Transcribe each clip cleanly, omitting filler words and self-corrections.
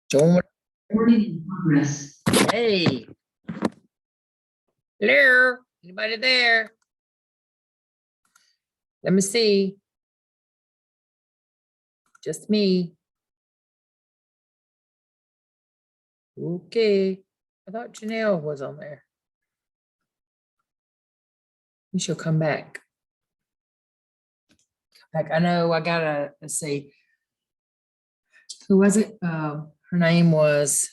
Join. Recording in progress. Hey. Hello. Anybody there? Let me see. Just me. Okay. I thought Janelle was on there. She'll come back. Like, I know I gotta, let's see. Who was it? Her name is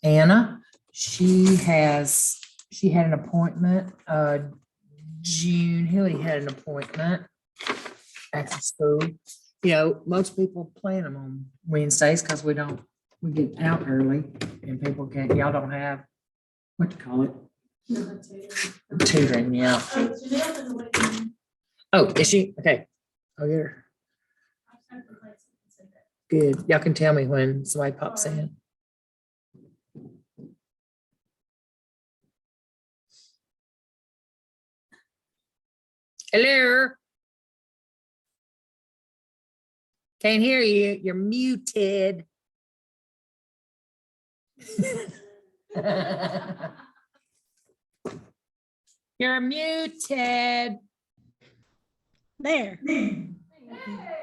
Anna. She had an appointment. June Hilly had an appointment after school. You know, most people plan them on Wednesdays because we get out early and people y'all don't have, what to call it? Tutoring, yeah. Oh, is she? Okay. I'll get her. Good. Y'all can tell me when somebody pops in. Hello. Can't hear you. You're muted. You're muted. There.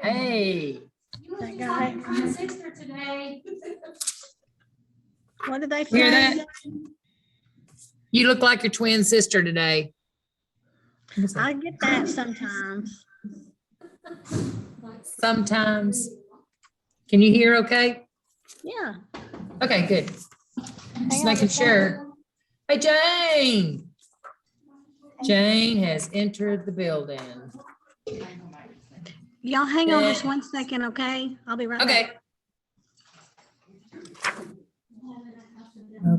Hey. That guy. My sister today. What did they Hear say? that? You look like your twin sister today. I get that sometimes. Sometimes. Can you hear okay? Yeah. Okay, good. Just Hang on making just one second. sure. Hey, Jane. Jane has entered the building. Y'all hang on just 1 second, okay? I'll be right Okay. back.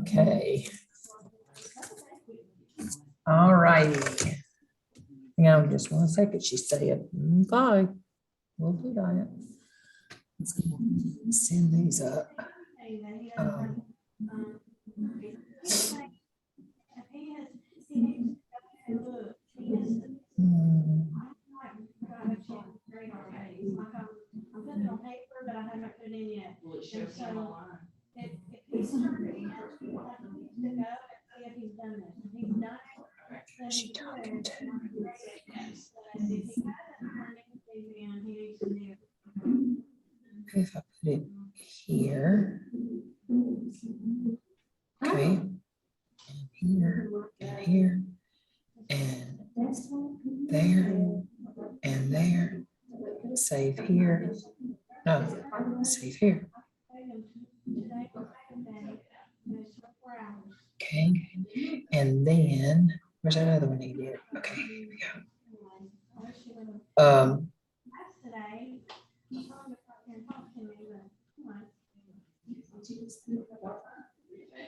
Okay. All righty. Hang on just 1 second. She said, okay, we'll do that. Let's go and send these up. She talking to? If I put it here. Okay. And here, and here, and there, and there. Save here. No, save here. Okay, and then, where's that other one he did? Okay, here we go.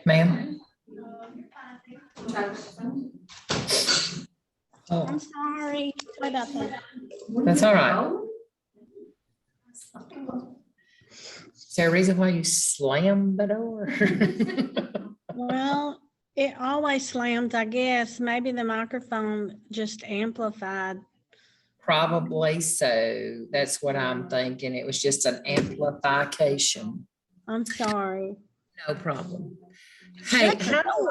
Ma'am? Oh, I'm sorry. Sorry about that. that's all right. Is there a reason why you slammed the door? Well, it always slams, I guess. Maybe the microphone just amplified. Probably so. That's what I'm thinking. It was just an amplification. I'm sorry. No problem. Hey, how do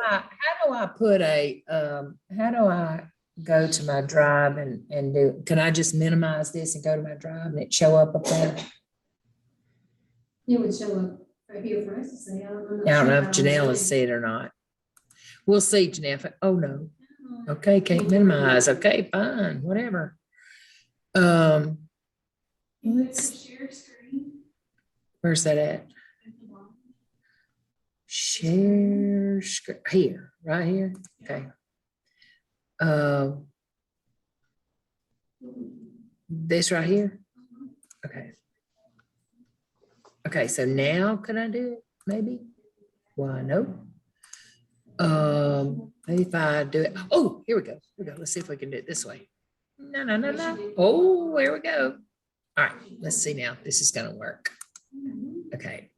I put a, how do I go to my drive and do, can I just minimize this and go to my drive and it show up there? It would show up right here for us to see. I I don't know if Janelle has seen it or not. We'll see, Janelle. Oh, no. Okay, can't minimize. Okay, fine, whatever. Let's, where's that at? Share screen here, right here. Okay. This right here. Okay. Okay, so now can I do it? Maybe. Why no? Maybe if I do it. Oh, here we go. Here we go. Let's see if we can do it this way. No, no, no, no. Oh, there we go. All right, let's see now. This is gonna work. Okay.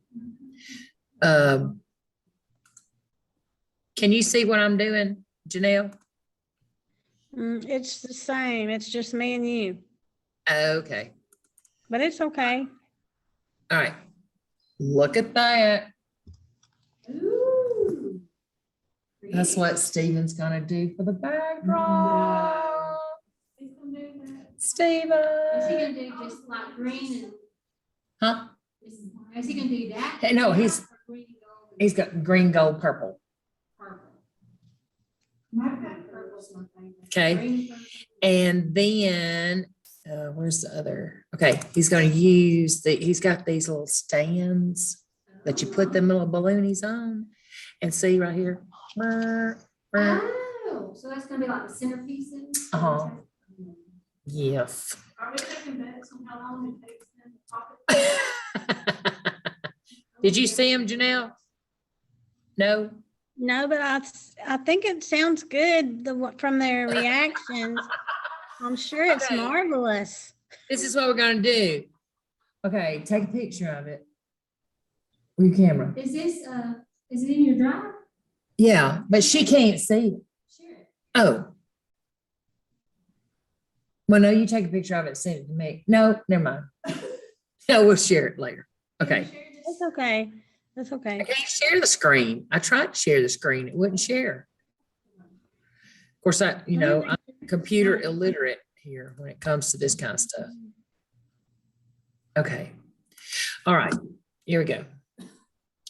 Can you see what I'm doing, Janelle? It's the same. It's just me and you, Okay. but it's okay. All right. Look at that. Ooh. That's what Steven's gonna do for the backdrop. He's gonna do that. Is he Steven. gonna do just like green and, Huh? is he gonna do that? Hey, no, he's- Or green and gold and He's got green, gold, purple. purple? My purple's my favorite. Okay. Green, purple. And then, where's the other? Okay, he's gonna use he's got these little stands that you put them little balloonies on. And see right here. Brr, brr. Oh, so that's gonna be like the centerpieces? Uh-huh. Yes. Are we taking bets on how long it takes them to pop it? Did you see him, Janelle? No? No, but I think it sounds good from their reactions. I'm sure it's Okay. marvelous. This is what we're gonna do. Okay, take a picture of it. With your camera. Is it in your drive? Yeah, but she can't see it. Sure. Oh. Well, no, you take a picture of it, send it to me. No, never mind. No, we'll share it later. Okay. It's okay. That's I okay. can't share the screen. I tried to share the screen. It wouldn't share. Of course, I'm computer illiterate here when it comes to this kind of stuff. Okay. All right. Here we go.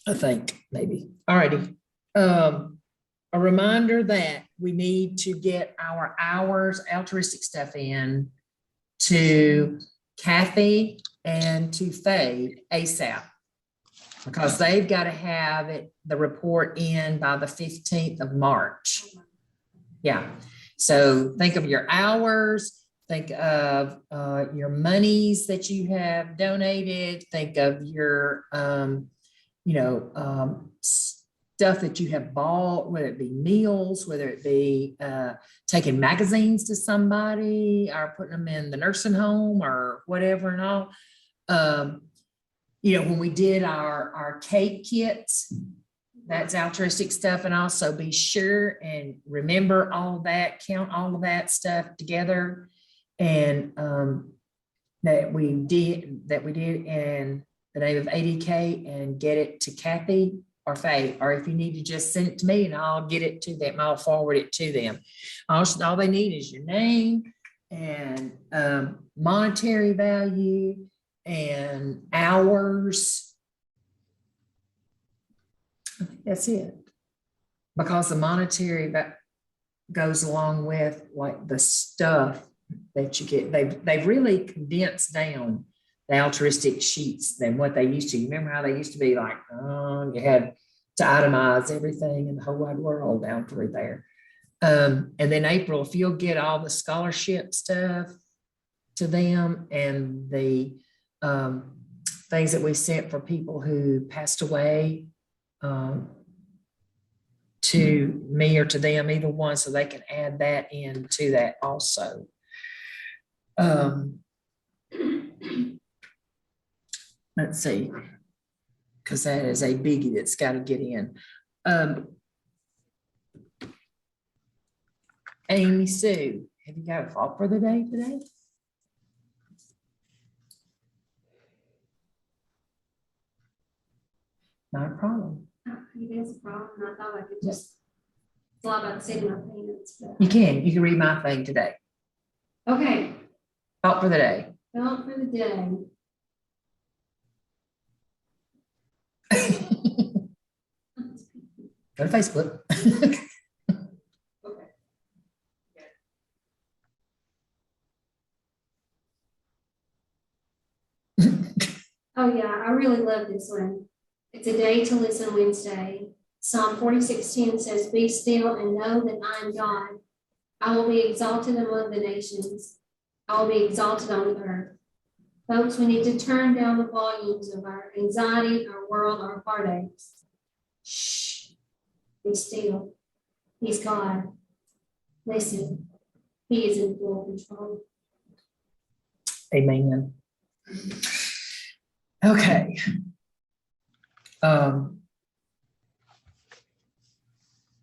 I think maybe. All righty. A reminder that we need to get our hours altruistic stuff in to Kathy and to Faye ASAP. Because they've got to have the report in by the 15th of March. Yeah. So think of your hours, think of your monies that you have donated, think of your, stuff that you have bought, whether it be meals, whether it be taking magazines to somebody or putting them in the nursing home or whatever and all. When we did our cake kits, that's altruistic stuff. And also be sure and remember all of that, count all of that stuff together. And that we did in the name of ADK and get it to Kathy or Faye, or if you need to just send it to me and I'll get it to them, I'll forward it to them. All they need is your name and monetary value and hours. I think that's it. Because the monetary that goes along with like the stuff that you get. They've really condensed down the altruistic sheets than what they used to. You remember how they used to be like, you had to itemize everything in the whole wide world down through there. And then April, if you'll get all the scholarship stuff to them and the things that we sent for people who passed away to me or to them, either one, so they can add that into that also. Let's see, because that is a biggie that's got to get in. Amy Sue, have you got a thought for the day today? Not a problem. It is a problem. I thought I could just fly by the seat of my pants. You can read my thing today. Okay, Thought for the day. thought for the day. Go to Facebook. Okay. Oh, yeah, I really love this one. It's a day to listen Wednesday. Psalm 46:10 says, "Be still and know that I am God. I will be exalted among the nations. I will be exalted on the earth." Folks, we need to turn down the volumes of our anxiety, our world, our heartaches. Shh. Be still. He's God. Listen. He is in full control. Amen. Okay.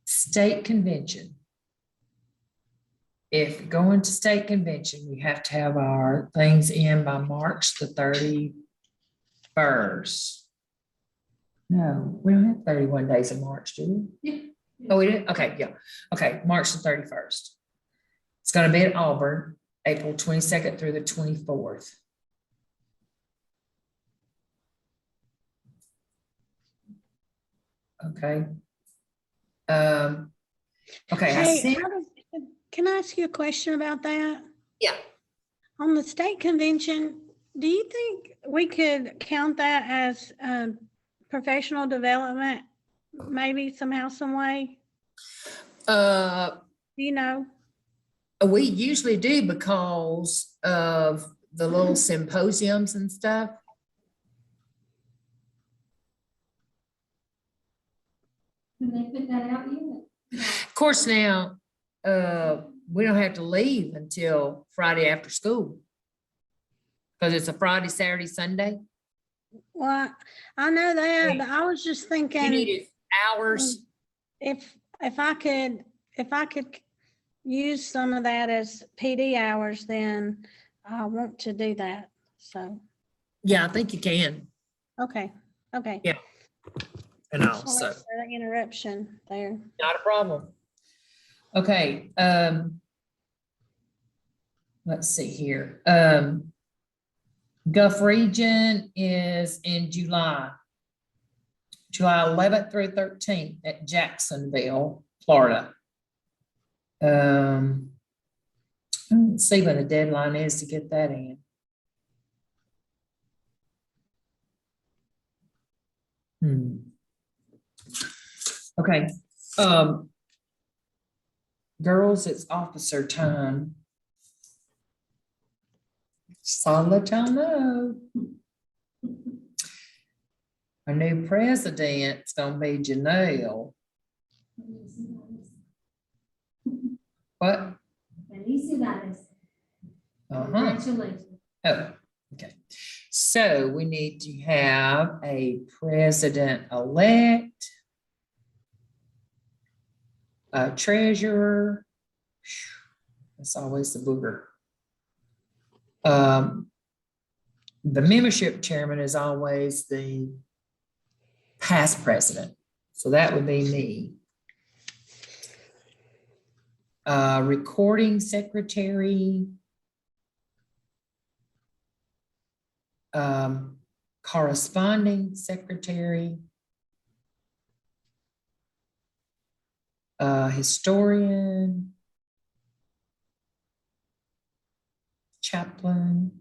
State convention. If going to state convention, we have to have our things in by March the 31st, 31st. No, we don't have 31 days in March, do we? Oh, we did? Okay, yeah. Okay, March the 31st. It's gonna be at Auburn, April 22nd through the 24th. Okay. Okay, I Hey, sent, can I ask you a question about that? yeah. On the state convention, do you think we could count that as professional development, maybe somehow, some way? Uh, Do you know? we usually do because of the little symposiums and stuff. Can they put that out yet? Of course, now, we don't have to leave until Friday after school. Because it's a Friday, Saturday, Sunday. Well, I know that, but I was just You thinking needed hours. if I could use some of that as PD hours, then I want to do that. So, Yeah, I think you can. okay. Yeah. And Sorry also, for the interruption there. not a problem. Okay, let's see here. Gulf Region is in July 11th through 13th at Jacksonville, Florida. Let's see when the deadline is to get that in. Okay, girls, it's officer time. So let y'all know. Our new president's gonna be Janelle. What? Felicidades. Congratulations. Oh, okay. So we need to have a president-elect, a treasurer. That's always the booger. The membership chairman is always the past president. So that would be me. Recording secretary. Corresponding secretary. Historian. Chaplain.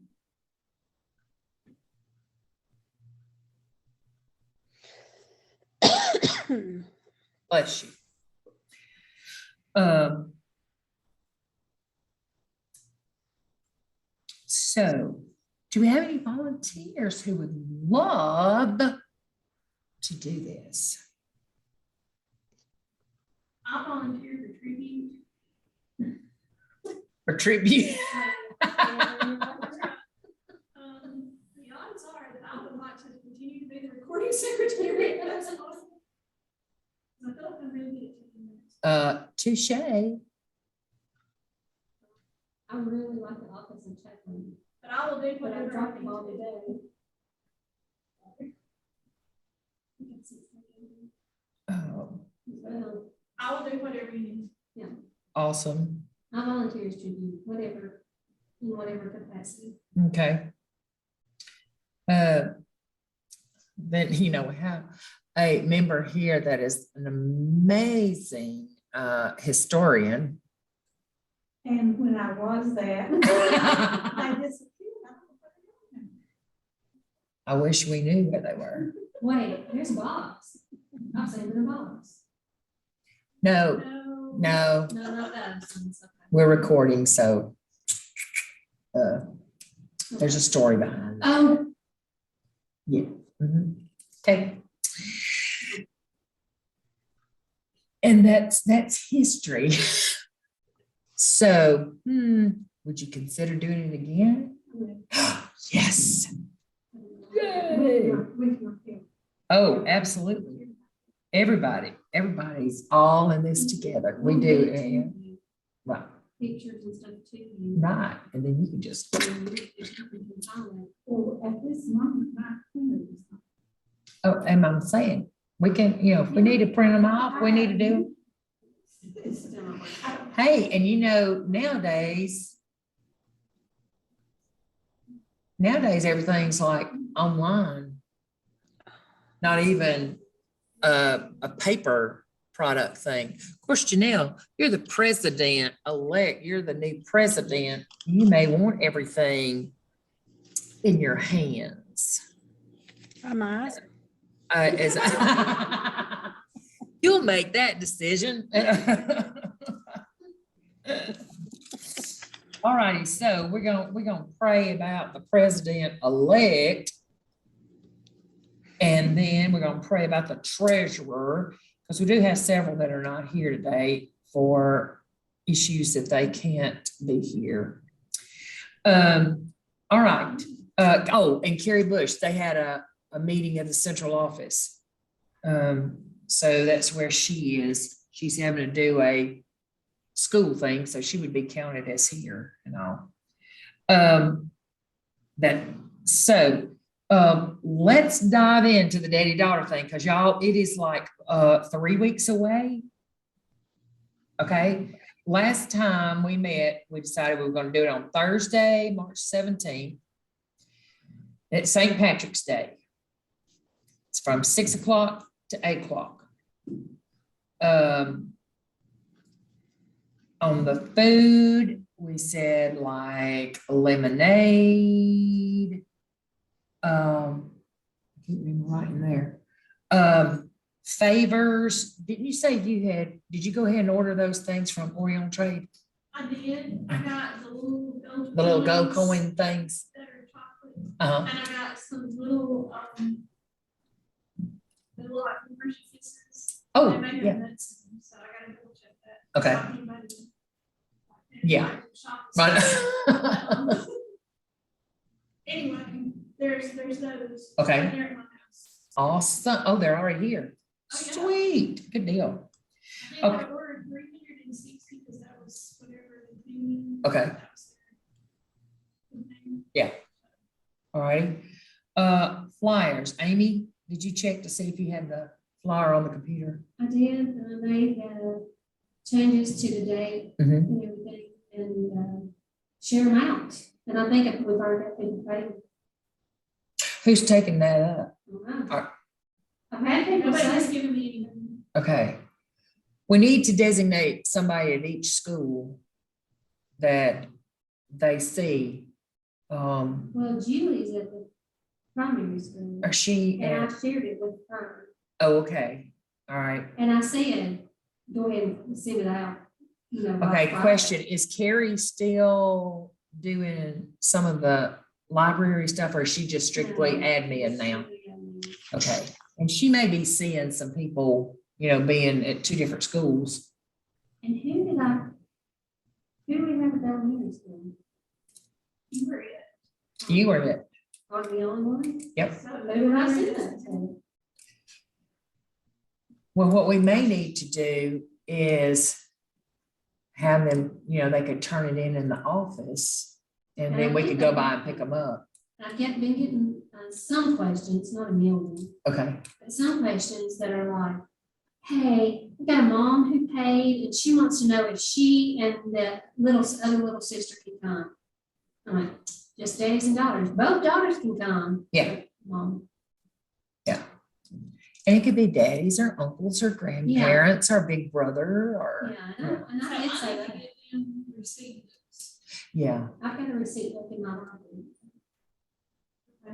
Bless you. So, do we have any volunteers who would love to do this? I volunteer for tribute. For tribute? The odds are that I would like to continue to be the recording secretary. That's awesome. I feel like I'm really good at taking minutes. Touche. I really like the office of chaplain, But I will do but I whatever. dropped the ball today. Oh, Well, I will do whatever you need. awesome. I volunteer as tribute, whatever, in whatever capacity. Okay. Then, you know, we have a member here that is an amazing historian. And when I was that, I disappeared. I wish we knew where they were. Wait, there's a box. I've seen the box. No, No. no, No, not that. we're recording, so there's a story behind it. Oh, Yeah. Mhm. Okay. And that's history. So, would you consider doing it again? Yes. Yay. With your film. Oh, absolutely. Everybody's all in this together. We do, and right, pictures and stuff too. right. And then you can just, Well, at this moment, my printer Oh, and I'm saying, we can, you know, if we need to print them off, we need to do. It's still not working. Hey, and you know, nowadays, everything's like online. Not even a paper product thing. Of course, Janelle, you're the president-elect, you're the new president. You may want everything in your hands. I might. As you'll make that decision. All righty, so we're gonna pray about the president-elect. And then we're gonna pray about the treasurer, because we do have several that are not here today for issues that they can't be here. All right. Oh, and Carrie Bush, they had a meeting at the central office. So that's where she is. She's having to do a school thing, so she would be counted as here and all. Let's dive into the daddy-daughter thing, because y'all, it is like 3 weeks away. Okay, last time we met, we decided we were going to do it on Thursday, March 17th. It's St. Patrick's Day. It's from 6 o'clock to 8 o'clock. On the food, we said like lemonade. I can't remember right in there. Favors. Didn't you say did you go ahead and order those things from Orion Trade? I did, I got the little gold. The little gold coins coin things. That are chocolate, Uh-huh. and I got some little, the little like Hershey Kisses. Oh, They make them yeah. nuts, so I gotta double check that. Okay. Stop anybody to- Yeah. Shop Right. stuff. Anyway, there's those. Okay. Right there at my house. Awesome. Oh, they're already here. Oh, yeah. Sweet. Good deal. I think Okay. I ordered 360 because that was whatever the thing. Okay. that was there. All right. Flyers. Amy, did you check to see if you had the flyer on the computer? I did, and I made changes to the date Mhm. and everything, and share them out. And I think we've already got people paid. Who's taking that up? I've had people Nobody's say, giving me anything. Okay. We need to designate somebody at each school that they see. well, Julie's at the primary school, Or she, and I shared it with her. oh, okay. All right. And I said, go ahead and send it out, you know. by Okay, Friday. question, is Carrie still doing some of the library stuff, or is she just strictly admin now? Okay, and she may be seeing some people, you know, being at 2 different schools. And who do we have at elementary school? You were it. You were it. Are we the only one? Yep. So Who did I send that to? Well, what we may need to do is have them, you know, they could turn it in the office, and then we could go by and pick them up. I've been getting some questions, not a million, Okay, but some questions that are like, hey, we got a mom who paid and she wants to know if she and the other little sister can come. I'm like, just daddies and daughters. Both daughters can come. Yeah. Mom. and it could be daddies or uncles or grandparents or big brother or, Yeah, and So I did I say need to that. get them receipts. yeah. I've got a receipt book in my library.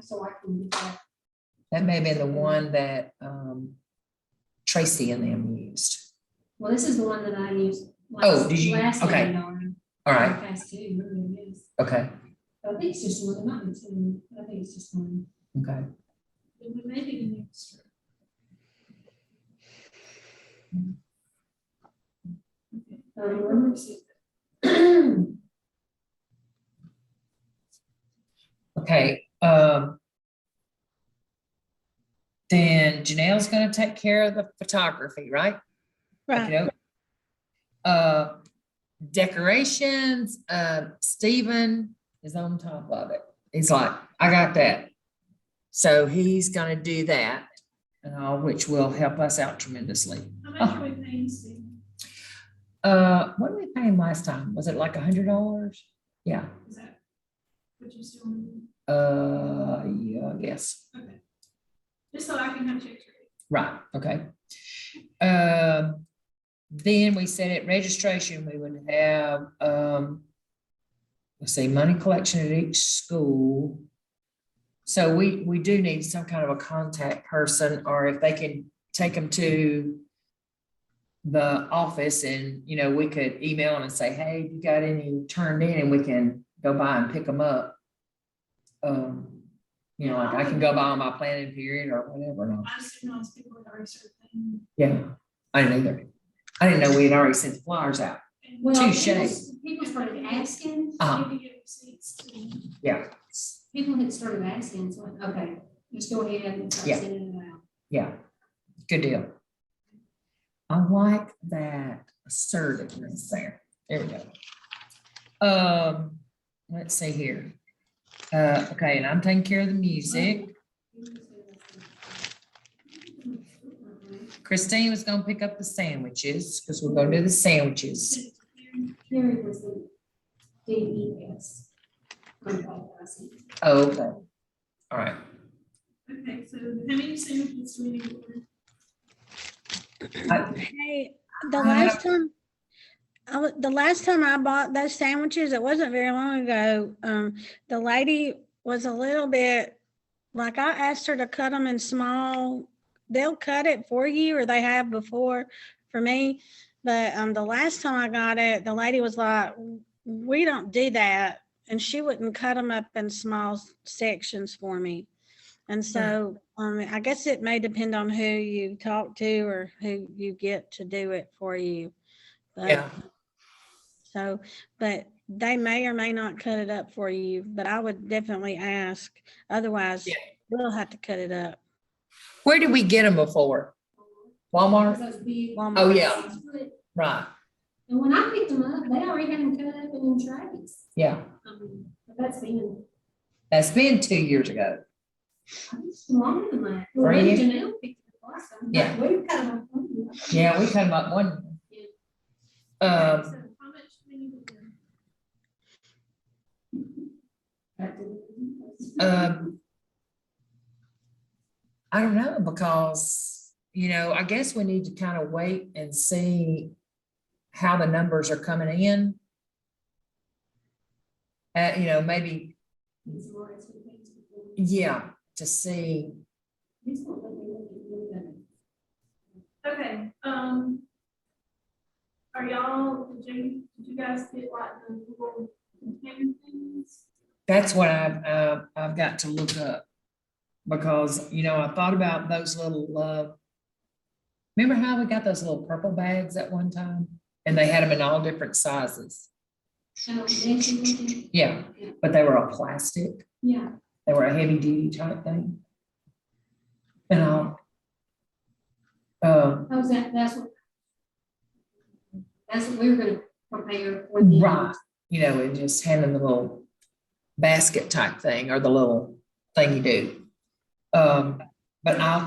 So I can get that. That may have been the one that Tracy and them used. Well, this is the one that I used. Oh, did you? Last Okay. webinar. All right, Podcast too, really it is. okay, I think it's just one, it might be two, but I think it's just one. okay. Then we may need an extra. Um, Okay, then Janelle's gonna take care of the photography, right? Right. Okey-doke. Decorations, Stephen is on top of it. He's like, I got that. So he's gonna do that. and all, which will help us out tremendously. How much are we paying Steve? What did we pay him last time? Was it like $100? Yeah, Is that what you still need? yeah, I guess. Okay. Just so I can have checks ready. Right, okay. Then we said at registration, we would have, let's see, money collection at each school. So we do need some kind of a contact person, or if they can take them to the office and, you know, we could email them and say, hey, you got any turned in, and we can go by and pick them up. You know, like I can go by on my planning period or whatever. No. I just didn't know if people had already started paying. Yeah, I didn't either. I didn't know we had already sent the flyers out. And Well, Touche. people started asking, Uh-huh. we need to get receipts to. Yeah, people had started asking, so, okay, just go ahead and start Yeah. sending it out. yeah, good deal. I like that assertiveness there. There we go. Let's see here. Okay, and I'm taking care of the music. Christine was gonna pick up the sandwiches, because we're gonna do the sandwiches. Here was the DES. Oh, okay. All right. Okay, so how many sandwiches do we need to order? Hey, the I last time, the last time I bought those sandwiches, it wasn't very long ago. The lady was a little bit, like I asked her to cut them in small. They'll cut it for you, or they have before for me. But the last time I got it, the lady was like, we don't do that. And she wouldn't cut them up in small sections for me. And so I guess it may depend on who you talk to or who you get to do it for you. But, Yeah. So, but they may or may not cut it up for you, but I would definitely ask. Otherwise, Yeah. we'll have to cut it up. Where did we get them before? Walmart? Walmart. Oh, yeah. Right. And when I picked them up, they already had them cut up and in trays. Yeah. But that's been, That's been 2 years ago. I think it's longer than that. For you? Janelle picked it up last time. Yeah. We've cut them up. Yeah, we cut them up one. Okay, so how much do we need to order? I don't know, because, you know, I guess we need to kind of wait and see how the numbers are coming in. You know, maybe, yeah, to see. Okay, are y'all, did you guys get like the little container things? That's what I've got to look up, because, you know, I thought about those little, remember how we got those little purple bags at one time? And they had them in all different sizes. Yeah, but they were all plastic. Yeah. They were a heavy duty type thing. And all. How's that, that's what we were gonna prepare for the. Right, you know, and just having the little basket type thing, or the little thing you do. But I'll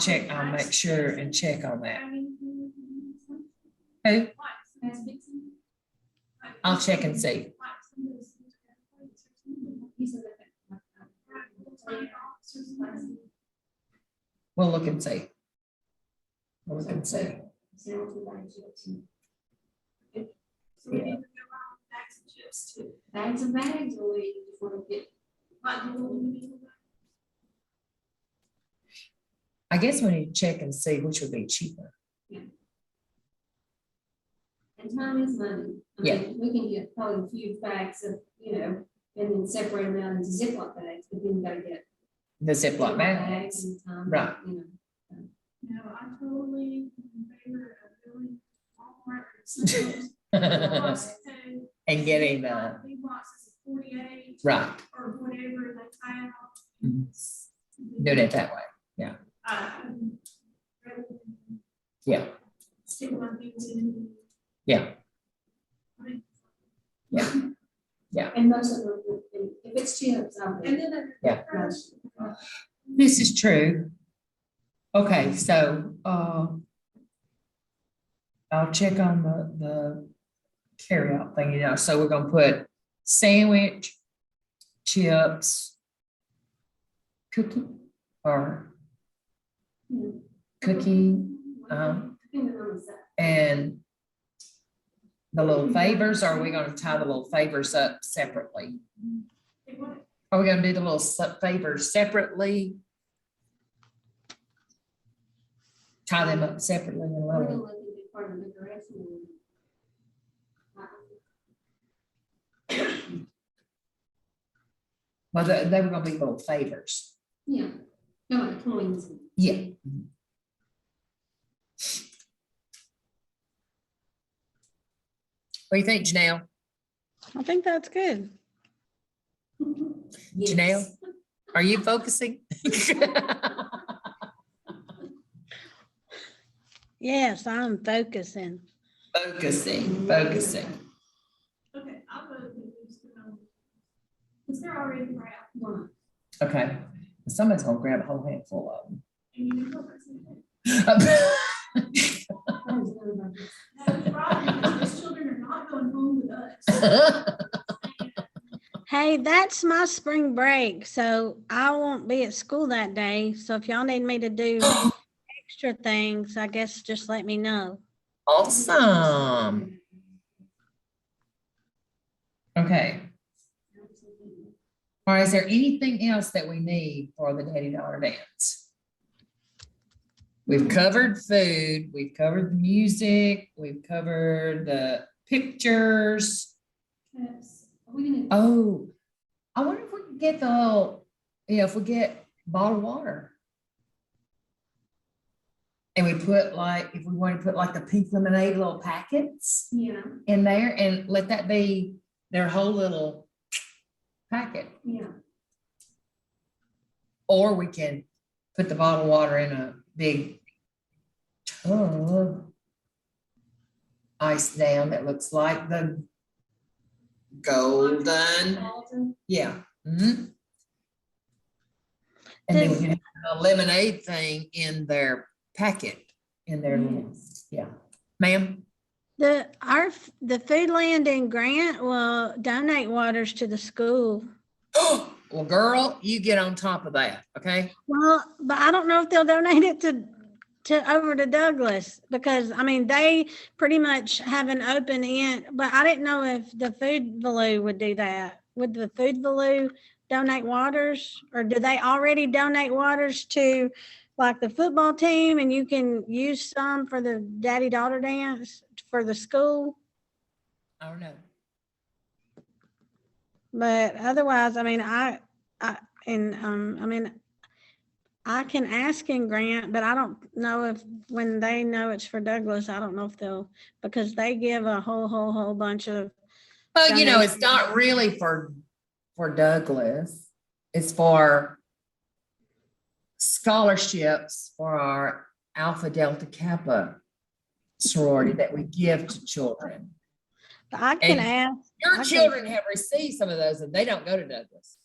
make sure and check on that. Who? I'll check and see. We'll look and see. We'll look and see. So we need to go around with bags of chips too. Bags of bags, or we just want to get. Like the little individual bags. I guess we need to check and see which would be cheaper. And time is money. I mean, we can get probably a few bags of, you know, and then separate them out into Ziploc bags, but then you gotta get. The Ziploc bags. And time, Right. You know. No, I totally in favor of doing Walmart or Sam's. Costco, And getting the, big boxes of 48. right, Or whatever they tie out. doing it that way. Rather than Yeah, stick my things in. yeah, I mean, yeah. And most of them, if it's chips, I'll. And then. Yeah. This is true. Okay, so, I'll check on the carryout thing, you know, so we're gonna put sandwich, chips, cookie, or cookie, and the little favors, or are we gonna tie the little favors up separately? Are we gonna do the little favors separately? Tie them up separately and We're load gonna them? let them be part of the dress and- Well, they were gonna be little favors. Yeah, no, the coins. Yeah. What do you think, Janelle? I think that's good. Janelle, are you focusing? Yes, I'm focusing. Focusing. Okay, I'll vote that we just put on. Because they're already right out. Right. Okay, somebody's gonna grab a whole handful of them. And you know what's in it. That is really like this. That's the problem, because those children are not going home with us. Hey, that's my spring break, so I won't be at school that day. So if y'all need me to do extra things, I guess just let me know. Awesome. Okay. All right, is there anything else that we need for the Daddy Daughter Dance? We've covered food, we've covered the music, we've covered the pictures. Yes. Are we gonna? Oh, I wonder if we can get the little, if we get bottled water. And we put like, if we want to put like the pink lemonade little packets Yeah, in there and let that be their whole little packet. yeah. Or we can put the bottled water in a big tub, ice down that looks like the golden, yeah. Mhm. And then we can have a lemonade thing in their packet, in their little, yeah. Ma'am? The Foodland and Grant will donate waters to the school. Well, girl, you get on top of that, okay? Well, but I don't know if they'll donate it to over to Douglas, because I mean, they pretty much have an open end, but I didn't know if the Food Value would do that. Would the Food Value donate waters, or do they already donate waters to like the football team, and you can use some for the Daddy Daughter Dance for the school? I don't know. But otherwise, I mean, I mean, I can ask in Grant, but I don't know if, when they know it's for Douglas, I don't know if they'll, because they give a whole bunch of, Well, you know, it's not really for Douglas. It's for scholarships for our Alpha Delta Kappa sorority that we give to children. I can And ask. Your I can- children have received some of those and they don't go to Douglas.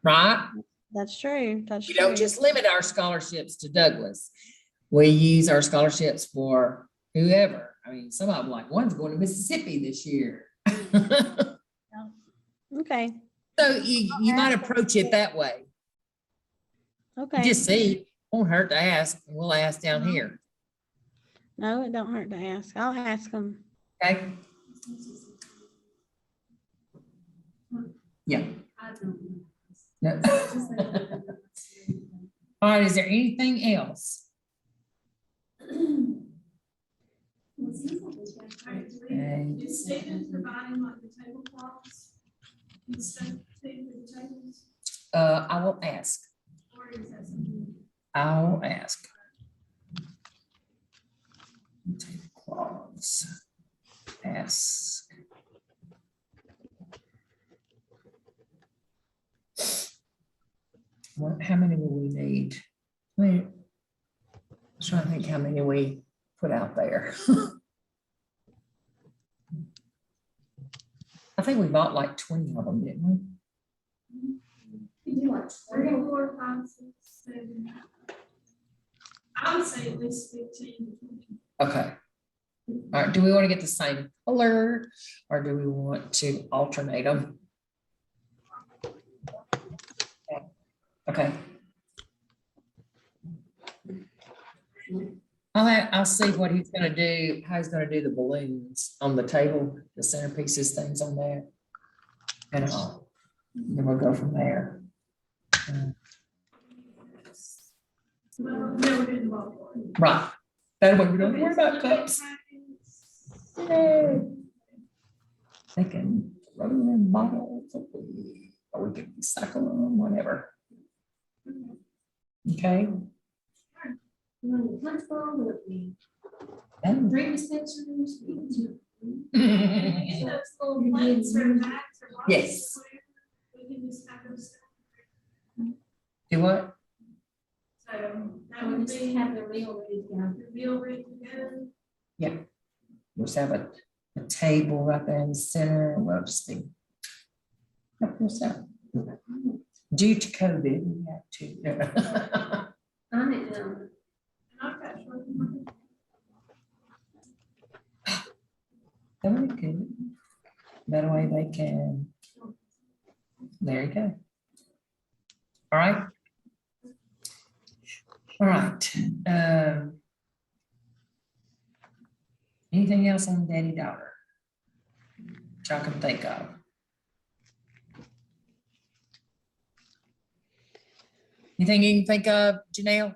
Right? That's true. That's We true. don't just limit our scholarships to Douglas. We use our scholarships for whoever. I mean, some of them, like one's going to Mississippi this year. Okay. So you might approach it that way. Okay. Just see, won't hurt to ask, and we'll ask down here. No, it don't hurt to ask. I'll ask them. Okay? Yeah. I don't know. Yeah. Just like that. All right, is there anything else? Well, it seems like it's been All right, Okay. is statement providing like the tablecloths and stuff to take for the tables, I will ask. or is that something? I'll ask. Tablecloths. Ask. How many will we need? I'm trying to think how many we put out there. I think we bought like 20 of them, didn't we? You do like 3, 3 4, 5, 6, 7. I would say at least 15 to 20. Okay. All right, do we want to get the same color or do we want to alternate them? Okay. I'll see what he's gonna do, how he's gonna do the balloons on the table, the centerpieces, things on there. And then we'll go from there. Well, no, we didn't vote for it. Right. That way we don't worry about cups. Yay. They can throw them in bottles or we can recycle them, whatever. Okay. You want a punch bowl, would it be And- drink dispensers? Any of those little plates or bags or bottles Yes. or whatever, we can just have them set. Do what? So that I would would just be have their meal ready to go. the meal ready to go. We'll just have a table right there in the center. We'll just be. Help yourself. Due to COVID, we have to. I am. And I've got short. That would be good. That way they can. There you go. All right. All right. Anything else on daddy daughter? Which I can think of. Anything you can think of, Janelle?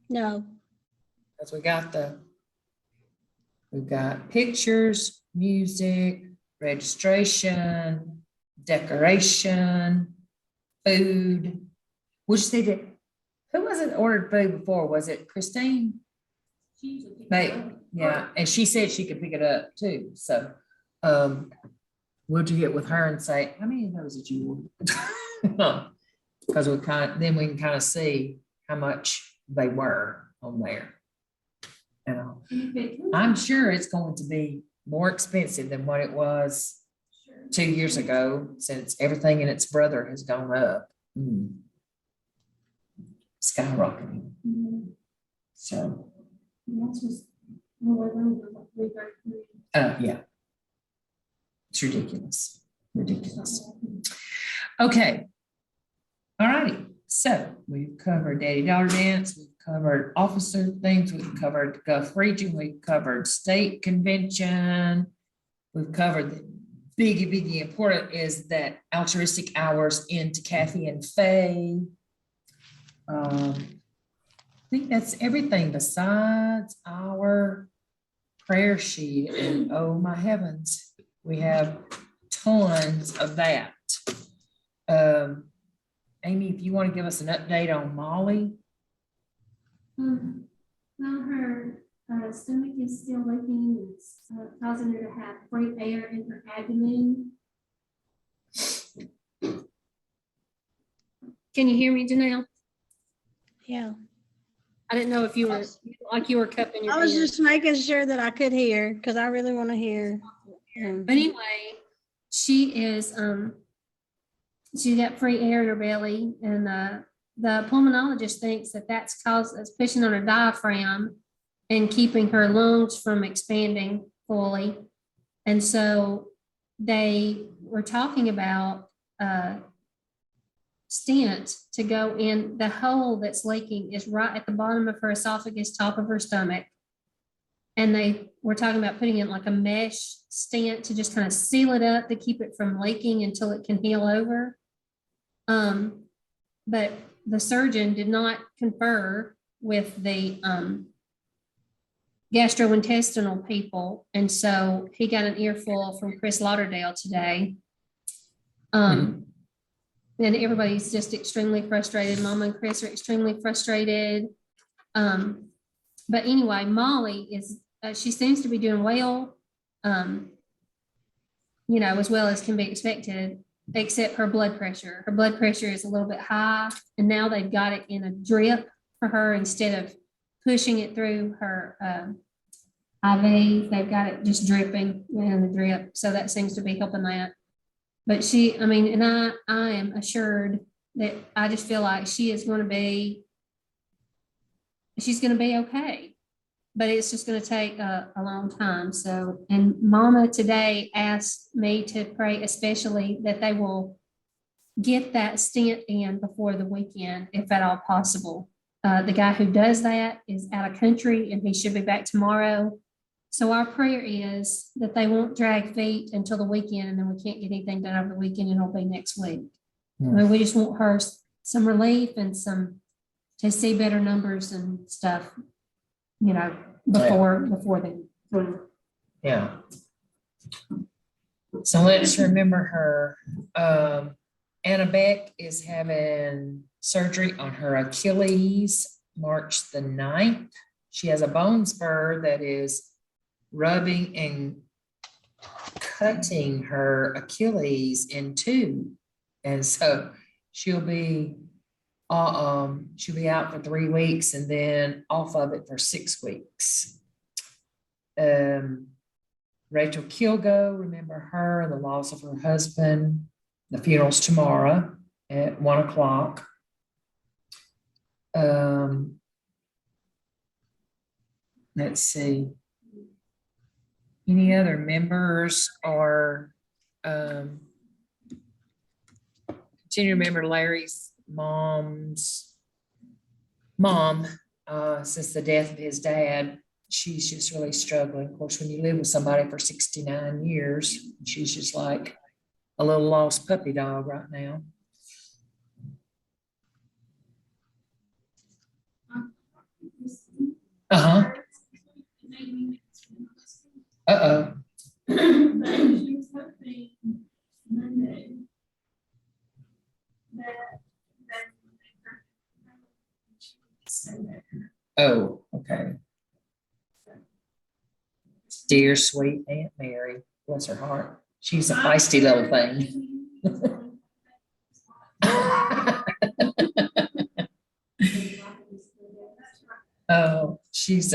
No, Because we've got pictures, music, registration, decoration, food. Which they did. Who was it ordered food before? Was it Christine? She usually picks They, it up. yeah, and she said she could pick it up too, so, we'll get with her and say, how many of those did you order? Because then we can kind of see how much they were on there. I'm sure it's going to be more expensive than what it was Sure. 2 years ago, since everything and its brother has gone up. Skyrocketing, Mhm. so, And that's just, well, I don't know, like 333. yeah. It's ridiculous. Okay. All righty, so we've covered daddy-daughter dance, we've covered officer things, we've covered Gulf region, we've covered state convention. We've covered the biggie important is that altruistic hours into Kathy and Faye. I think that's everything besides our prayer sheet, and oh my heavens, we have tons of that. Amy, if you want to give us an update on Molly. Well, her stomach is still leaking. It's causing her to have free air in her abdomen. Can you hear me, Janelle? yeah. I didn't know if you were, like you were cupping your I was ears. just making sure that I could hear, because I really want to hear. But anyway, she is, she got free air in her belly, and the pulmonologist thinks that that's pushing on her diaphragm and keeping her lungs from expanding fully. And so they were talking about stent to go in. The hole that's leaking is right at the bottom of her esophagus, top of her stomach. And they were talking about putting in like a mesh stent to just kind of seal it up to keep it from leaking until it can heal over. But the surgeon did not confer with the gastrointestinal people. And so he got an earful from Chris Lauderdale today. And everybody's just extremely frustrated. Mama and Chris are extremely frustrated. But anyway, Molly is, she seems to be doing well, you know, as well as can be expected, except her blood pressure. Her blood pressure is a little bit high, and now they've got it in a drip for her instead of pushing it through her IV. They've got it just dripping in the drip. So that seems to be helping that. But she, I mean, and I am assured that I just feel like she is going to be she's gonna be okay. But it's just gonna take a long time. So, and Mama today asked me to pray especially that they will get that stent in before the weekend, if at all possible. The guy who does that is out of country and he should be back tomorrow. So our prayer is that they won't drag feet until the weekend and then we can't get anything done over the weekend and it'll be next week. I mean, we just want her some relief and to see better numbers and stuff, before then. Yeah. So let's remember her. Anna Beck is having surgery on her Achilles, March the 9th. She has a bone spur that is rubbing and cutting her Achilles in two. And so she'll be out for 3 weeks and then off of it for 6 weeks. Rachel Kilgo, remember her and the loss of her husband. The funeral's tomorrow at 1 o'clock. Let's see. Any other members or continue to remember Larry's mom, since the death of his dad, she's just really struggling. Of course, when you live with somebody for 69 years, she's just like a little lost puppy dog right now. Uh-huh. Uh-oh. She was hoping Monday that Oh, okay. Dear sweet Aunt Mary, bless her heart. She's a feisty little thing. Oh, she's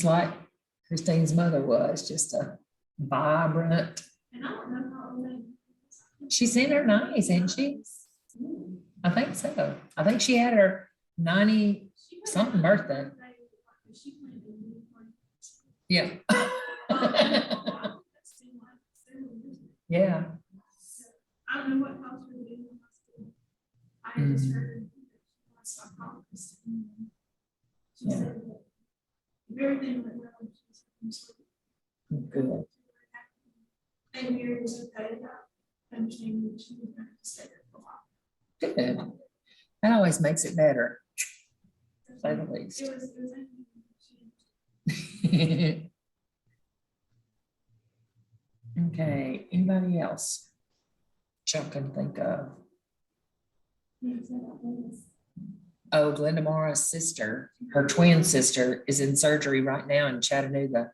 like Christine's mother was, just a vibrant. And I don't know how old. She's in her 90s, isn't she? I think so. I think she had her 90 something birthday. Yeah. Yeah. I don't know what house we're in the hospital. I had just heard that she was psychologist. She Yeah. said that everything went well. Good. And Mary was okay about understanding that she was going to stay there for a while. Good. That always makes it better, to say the least. It was Okay, anybody else? Y'all can think of. Oh, Glenda Mara's sister, her twin sister, is in surgery right now in Chattanooga.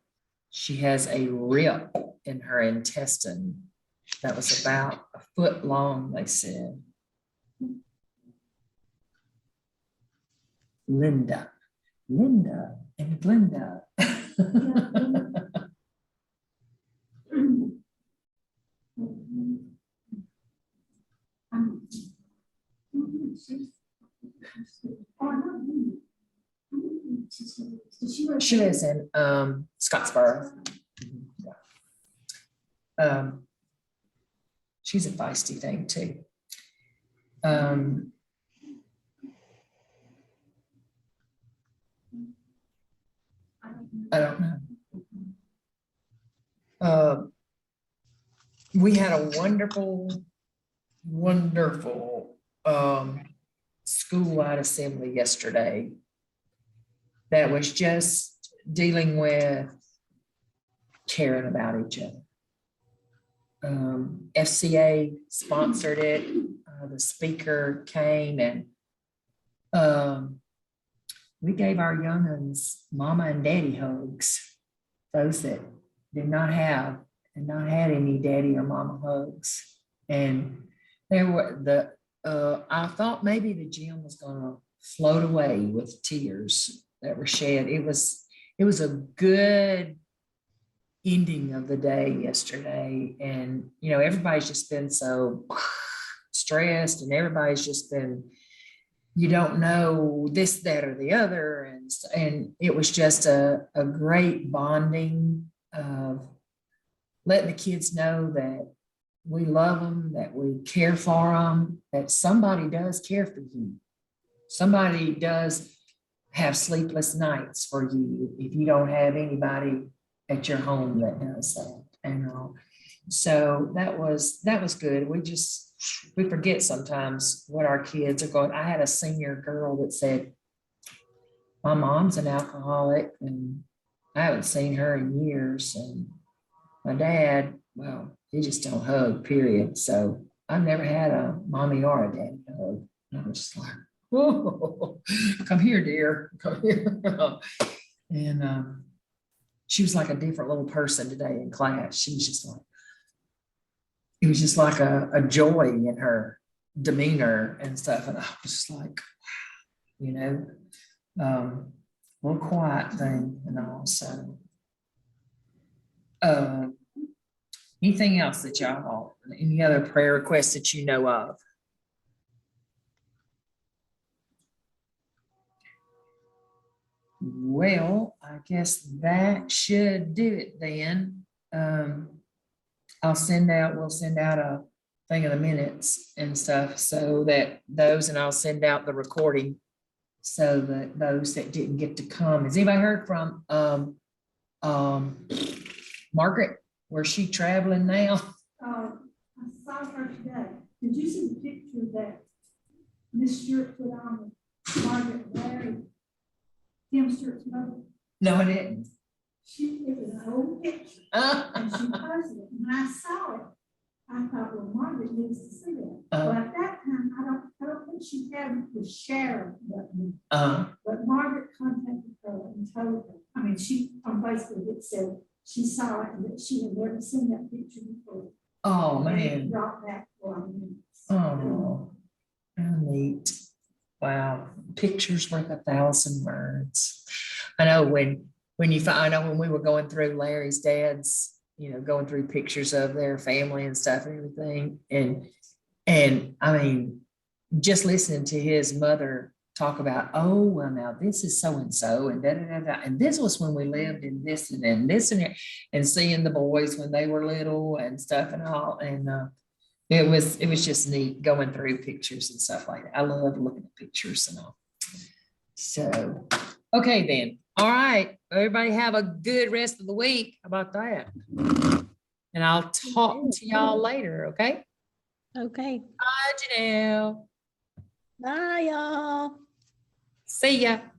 She has a rip in her intestine that was about a foot long, they said. Linda and Glenda. She lives in Scottsboro. She's a feisty thing too. I don't know. We had a wonderful school-wide assembly yesterday that was just dealing with caring about each other. FCA sponsored it. The speaker came and we gave our young'uns mama and daddy hugs. Those that did not had any daddy or mama hugs. And there were I thought maybe the gym was gonna float away with tears that were shed. It was a good ending of the day yesterday. And, everybody's just been so stressed and everybody's just been you don't know this, that, or the other. And it was just a great bonding of letting the kids know that we love them, that we care for them, that somebody does care for you. Somebody does have sleepless nights for you if you don't have anybody at your home that does that. And so that was good. We forget sometimes what our kids are going. I had a senior girl that said, my mom's an alcoholic and I haven't seen her in years. And my dad, well, he just don't hug, period. So I've never had a mommy or a daddy hug. And I was just like, whoa, come here, dear, come here. And she was like a different little person today in class. She was just like, it was just like a joy in her demeanor and stuff. And I was just like, you know, little quiet thing and all. So, anything else that y'all, any other prayer requests that you know of? Well, I guess that should do it then. We'll send out a thing of the minutes and stuff so that and I'll send out the recording so that those that didn't get to come. Has anybody heard from Margaret? Where's she traveling now? I saw her today. Did you see the picture that Miss Stewart put on with Margaret Larry, Tim Stewart's mother? No, I didn't. It was an old picture, and she posted it. When I saw it, I thought, well, Margaret needs to see it. But at that time, I don't think she had the share button. But Margaret contacted her and told her. I mean, she on Facebook it said she saw it and that she had never seen that picture before. Oh, And it man. brought back a lot of memories. Oh, how neat. Wow. Pictures worth 1,000 words. I know when you find, I know when we were going through Larry's dad's, going through pictures of their family and stuff and everything. And I mean, just listening to his mother talk about, oh, well, now this is so-and-so and da, da, da, da. And this was when we lived in this and then this and seeing the boys when they were little and stuff and all. And it was just neat going through pictures and stuff like that. I love looking at pictures and all. So, okay then. All right. Everybody have a good rest of the week. How about that? And I'll talk to y'all later. Okay. Okay. Bye, Janelle. Bye, y'all. See ya.